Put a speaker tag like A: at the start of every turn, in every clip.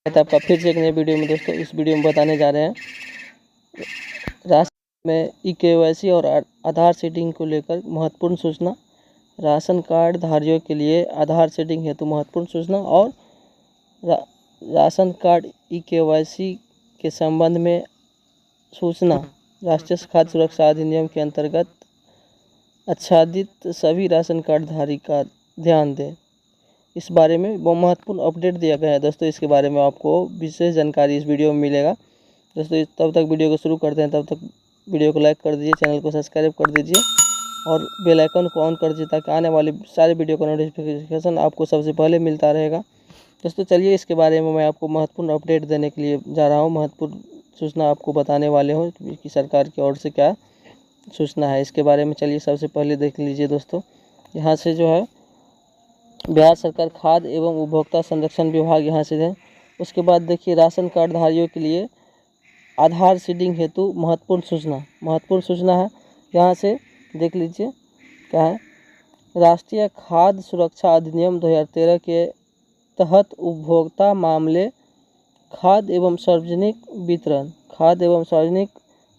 A: तो आपका फिर से एक नए वीडियो में दोस्तों, इस वीडियो में बताने जा रहे हैं राशन में ई-केवाईसी और आधार सीडिंग को लेकर महत्वपूर्ण सूचना। राशन कार्ड धारियों के लिए आधार सीडिंग हेतु महत्वपूर्ण सूचना और राशन कार्ड ई-केवाईसी के संबंध में सूचना। राष्ट्रीय खाद्य सुरक्षा अधिनियम के अंतर्गत आच्छादित सभी राशन कार्ड धारी का ध्यान दें। इस बारे में वो महत्वपूर्ण अपडेट दिया गया है दोस्तों। इसके बारे में आपको विशेष जानकारी इस वीडियो में मिलेगा दोस्तों। तब तक वीडियो को शुरू करते हैं, तब तक वीडियो को लाइक कर दीजिए, चैनल को सब्सक्राइब कर दीजिए और बेल आइकन को ऑन कर दीजिए ताकि आने वाली सारे वीडियो का नोटिफिकेशन आपको सबसे पहले मिलता रहेगा दोस्तों। चलिए इसके बारे में मैं आपको महत्वपूर्ण अपडेट देने के लिए जा रहा हूँ, महत्वपूर्ण सूचना आपको बताने वाले हूँ कि सरकार की ओर से क्या सूचना है इसके बारे में। चलिए सबसे पहले देख लीजिए दोस्तों, यहाँ से जो है बिहार सरकार खाद्य एवं उपभोक्ता संरक्षण विभाग यहाँ से है। उसके बाद देखिए राशन कार्ड धारियों के लिए आधार सीडिंग हेतु महत्वपूर्ण सूचना है। यहाँ से देख लीजिए क्या है। राष्ट्रीय खाद्य सुरक्षा अधिनियम 2013 के तहत उपभोक्ता मामले खाद्य एवं सार्वजनिक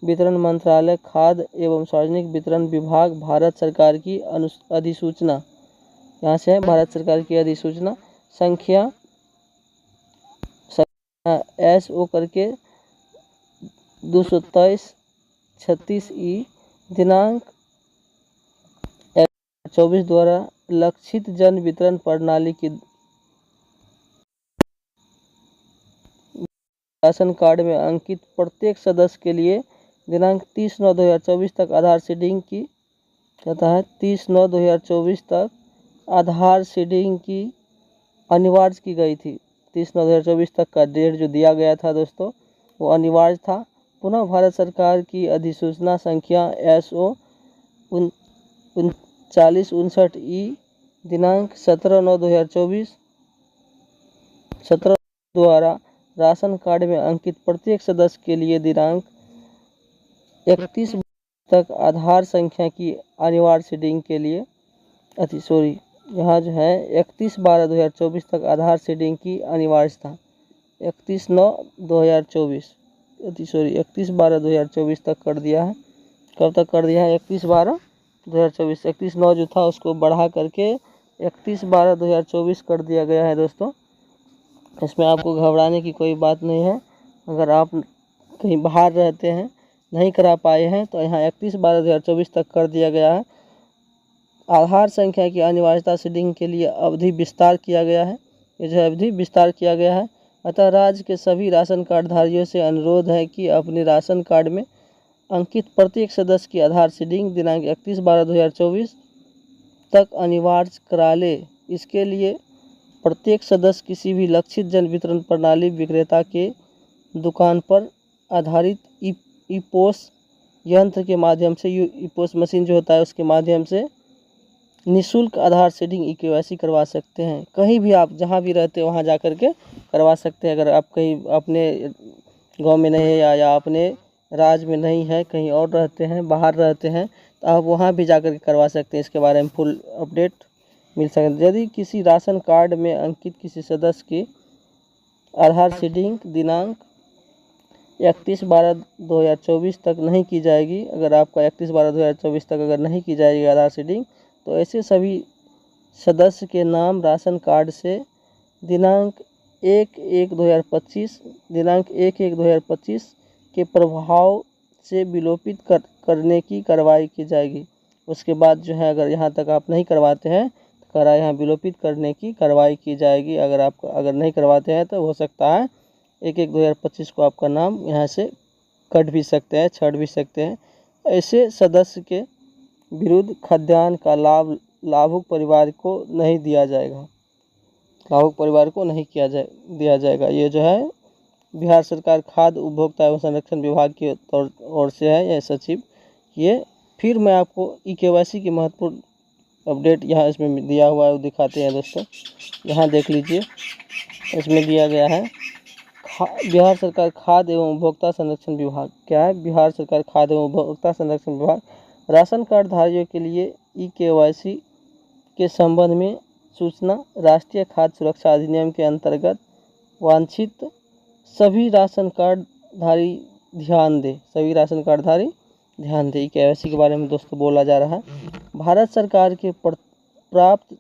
A: वितरण मंत्रालय खाद्य एवं सार्वजनिक वितरण विभाग भारत सरकार की अधिसूचना, यहाँ से है भारत सरकार की अधिसूचना संख्या SO करके 223/36 दिनांक 24 द्वारा लक्षित जन वितरण प्रणाली की राशन कार्ड में अंकित प्रत्येक सदस्य के लिए दिनांक 30/9/2024 तक आधार सीडिंग की कहता है 30/9/2024 तक आधार सीडिंग की अनिवार्य की गई थी। 30/9/2024 तक का डेट जो दिया गया था दोस्तों वो अनिवार्य था। पुनः भारत सरकार की अधिसूचना संख्या SO 3959 दिनांक 17/9/2024 द्वारा राशन कार्ड में अंकित प्रत्येक सदस्य के लिए दिनांक 31 तक आधार संख्या की अनिवार्य सीडिंग के लिए यहाँ जो है 31/12/2024 तक आधार सीडिंग की अनिवार्य था। 31/12/2024 तक कर दिया है। कब तक कर दिया है? 31/12/2024। 31/9 जो था उसको बढ़ा करके 31/12/2024 कर दिया गया है दोस्तों। इसमें आपको घबराने की कोई बात नहीं है। अगर आप कहीं बाहर रहते हैं, नहीं करा पाए हैं तो यहाँ 31/12/2024 तक कर दिया गया है। आधार संख्या की अनिवार्यता सीडिंग के लिए अवधि विस्तार किया गया है। ये जो अवधि विस्तार किया गया है, अतः राज्य के सभी राशन कार्ड धारियों से अनुरोध है कि अपने राशन कार्ड में अंकित प्रत्येक सदस्य की आधार सीडिंग दिनांक 31/12/2024 तक अनिवार्य करा ले। इसके लिए प्रत्येक सदस्य किसी भी लक्षित जन वितरण प्रणाली विक्रेता के दुकान पर आधारित ई-पोस यंत्र के माध्यम से ई-पोस मशीन जो होता है उसके माध्यम से निःशुल्क आधार सीडिंग ई-केवाईसी करवा सकते हैं। कहीं भी आप जहां भी रहते हैं वहां जा कर के करवा सकते हैं। अगर आप कहीं अपने गांव में नहीं है या अपने राज्य में नहीं है, कहीं और रहते हैं, बाहर रहते हैं, तो आप वहां भी जा कर के करवा सकते हैं। इसके बारे में फुल अपडेट मिल सकता है। यदि किसी राशन कार्ड में अंकित किसी सदस्य की आधार सीडिंग दिनांक 31/12/2024 तक नहीं की जाएगी, अगर आपका 31/12/2024 तक अगर नहीं की जाएगी आधार सीडिंग, तो ऐसे सभी सदस्य के नाम राशन कार्ड से दिनांक 1/1/2025 के प्रभाव से विलोपित करने की कार्रवाई की जाएगी। उसके बाद जो है अगर यहाँ तक आप नहीं करवाते हैं तो यहाँ विलोपित करने की कार्रवाई की जाएगी। अगर नहीं करवाते हैं तो हो सकता है 1/1/2025 को आपका नाम यहाँ से कट भी सकते हैं, छट भी सकते हैं। ऐसे सदस्य के विरुद्ध खाद्यान्न का लाभुक परिवार को नहीं दिया जाएगा, दिया जाएगा। ये जो है बिहार सरकार खाद्य उपभोक्ता एवं संरक्षण विभाग की ओर से है, यह सचिव। ये फिर मैं आपको ई-केवाईसी की महत्वपूर्ण अपडेट यहाँ इसमें दिया हुआ है वो दिखाते हैं दोस्तों। यहाँ देख लीजिए, इसमें दिया गया है बिहार सरकार खाद्य एवं उपभोक्ता संरक्षण विभाग। क्या है? बिहार सरकार खाद्य एवं उपभोक्ता संरक्षण विभाग राशन कार्ड धारियों के लिए ई-केवाईसी के संबंध में सूचना। राष्ट्रीय खाद्य सुरक्षा अधिनियम के अंतर्गत वांछित सभी राशन कार्डधारी ध्यान दें, सभी राशन कार्डधारी ध्यान दें। KYC के बारे में दोस्तों बोला जा रहा है। भारत सरकार के प्राप्त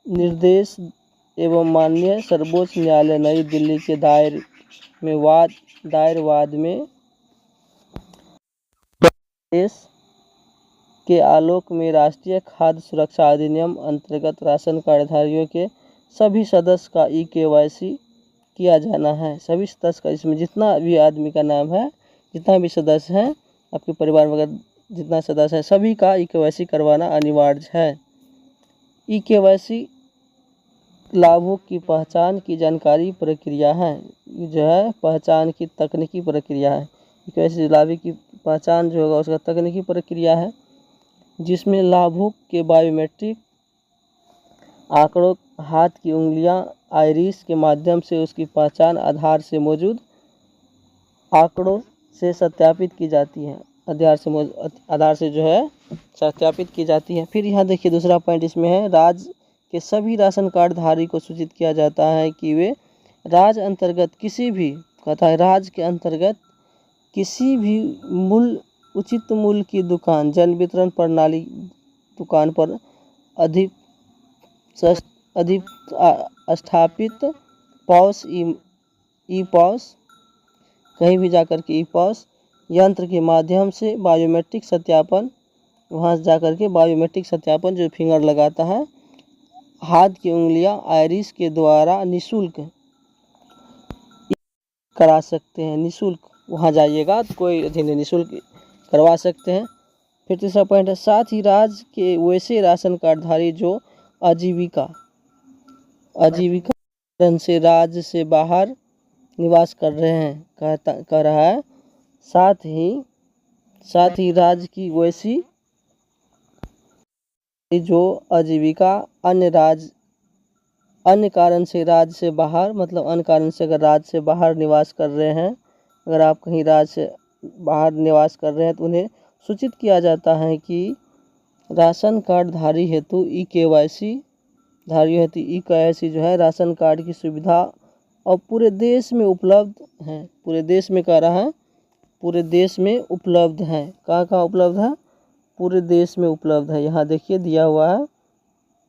A: निर्देश एवं माननीय सर्वोच्च न्यायालय नई दिल्ली के दायर वाद में देश के आलोक में राष्ट्रीय खाद्य सुरक्षा अधिनियम अंतर्गत राशन कार्डधारियों के सभी सदस्य का KYC किया जाना है। सभी सदस्य का, इसमें जितना भी आदमी का नाम है, जितना भी सदस्य हैं आपके परिवार में, अगर जितना सदस्य है सभी का KYC करवाना अनिवार्य है। KYC लाभों की पहचान की जानकारी प्रक्रिया है, जो है पहचान की तकनीकी प्रक्रिया है। KYC लाभ की पहचान जो होगा उसका तकनीकी प्रक्रिया है, जिसमें लाभों के बायोमेट्रिक आंकड़ों, हाथ की उंगलियां, आइरिस के माध्यम से उसकी पहचान आधार से मौजूद आंकड़ों से सत्यापित की जाती है। आधार से जो है सत्यापित की जाती है। फिर यहाँ देखिए दूसरा पॉइंट इसमें है, राज्य के सभी राशन कार्डधारी को सूचित किया जाता है कि वे राज्य अंतर्गत किसी भी, कहता है राज्य के अंतर्गत किसी भी उचित मूल्य की दुकान, जन वितरण प्रणाली दुकान पर स्थापित पॉस ई-पॉस, कहीं भी जाकर के ई-पॉस यंत्र के माध्यम से बायोमेट्रिक सत्यापन, वहाँ जाकर के बायोमेट्रिक सत्यापन जो फिंगर लगाता है, हाथ की उंगलियां, आइरिस के द्वारा निःशुल्क करा सकते हैं। निःशुल्क वहाँ जाइएगा तो कोई नहीं, निःशुल्क करवा सकते हैं। फिर तीसरा पॉइंट है, साथ ही राज्य के वैसे राशन कार्डधारी जो आजीविका से राज्य से बाहर निवास कर रहे हैं, कह रहा है साथ ही राज्य की वैसी जो आजीविका अन्य कारण से राज्य से बाहर, मतलब अन्य कारण से अगर राज्य से बाहर निवास कर रहे हैं, अगर आप कहीं राज्य से बाहर निवास कर रहे हैं तो उन्हें सूचित किया जाता है कि राशन कार्डधारी हेतु KYC जो है राशन कार्ड की सुविधा और पूरे देश में उपलब्ध है। पूरे देश में कह रहा है, पूरे देश में उपलब्ध है। कहाँ उपलब्ध है? पूरे देश में उपलब्ध है। यहाँ देखिए दिया हुआ है,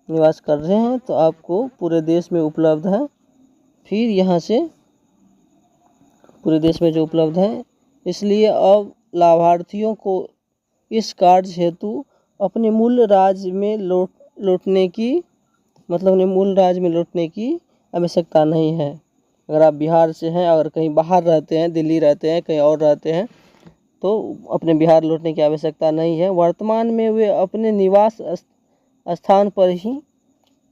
A: निवास कर रहे हैं तो आपको पूरे देश में उपलब्ध है। फिर यहाँ से पूरे देश में जो उपलब्ध है, इसलिए अब लाभार्थियों को इस कार्ड हेतु अपने मूल राज्य में लौटने की, मतलब अपने मूल राज्य में लौटने की आवश्यकता नहीं है। अगर आप बिहार से हैं और कहीं बाहर रहते हैं, दिल्ली रहते हैं, कहीं और रहते हैं, तो अपने बिहार लौटने की आवश्यकता नहीं है। वर्तमान में वे अपने निवास स्थान पर ही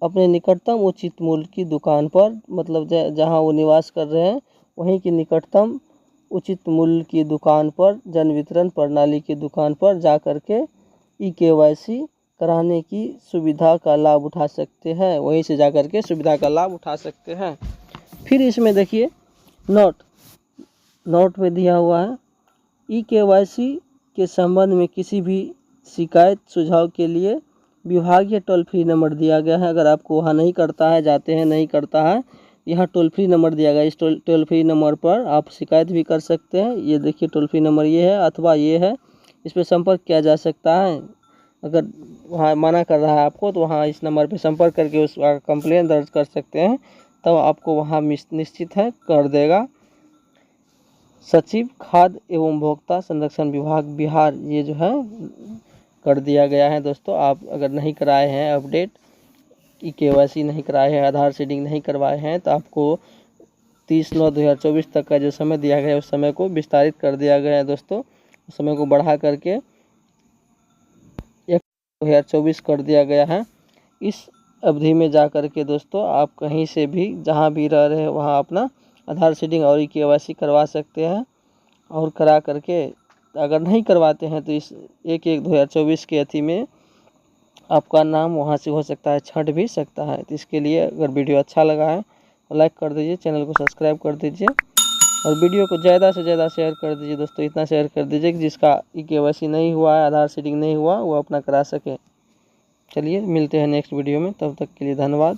A: अपने निकटतम उचित मूल्य की दुकान पर, मतलब जहां वो निवास कर रहे हैं वहीं की निकटतम उचित मूल्य की दुकान पर, जन वितरण प्रणाली की दुकान पर जा कर के KYC कराने की सुविधा का लाभ उठा सकते हैं। वहीं से जा कर के सुविधा का लाभ उठा सकते हैं। फिर इसमें देखिए नोट में दिया हुआ है, KYC के संबंध में किसी भी शिकायत सुझाव के लिए विभागीय टोल फ्री नंबर दिया गया है। अगर आपको वहाँ नहीं करता है, जाते हैं नहीं करता है, यहाँ टोल फ्री नंबर दिया गया है। इस टोल फ्री नंबर पर आप शिकायत भी कर सकते हैं। ये देखिए टोल फ्री नंबर ये है, अथवा ये है, इस पर संपर्क किया जा सकता है। अगर वहाँ मना कर रहा है आपको तो वहाँ इस नंबर पर संपर्क करके उसका कंप्लेन दर्ज कर सकते हैं, तब आपको वहाँ निश्चित है कर देगा। सचिव खाद्य एवं उपभोक्ता संरक्षण विभाग बिहार, ये जो है कर दिया गया है। दोस्तों आप अगर नहीं कराए हैं अपडेट, KYC नहीं कराए हैं, आधार सीडिंग नहीं करवाए हैं, तो आपको 30/9/2024 तक का जो समय दिया गया है उस समय को विस्तारित कर दिया गया है। दोस्तों उस समय को बढ़ा करके 2024 कर दिया गया है। इस अवधि में जा कर के दोस्तों आप कहीं से भी, जहाँ भी रह रहे हैं वहाँ अपना आधार सीडिंग और KYC करवा सकते हैं। और करा करके अगर नहीं करवाते हैं तो इस 1/1/2024 के अति में आपका नाम वहाँ से हो सकता है छंट भी सकता है। तो इसके लिए अगर वीडियो अच्छा लगा है तो लाइक कर दीजिए, चैनल को सब्सक्राइब कर दीजिए और वीडियो को ज़्यादा से ज़्यादा शेयर कर दीजिए। दोस्तों इतना शेयर कर दीजिए कि जिसका KYC नहीं हुआ है, आधार सीडिंग नहीं हुआ, वो अपना करा सके। चलिए मिलते हैं नेक्स्ट वीडियो में, तब तक के लिए धन्यवाद।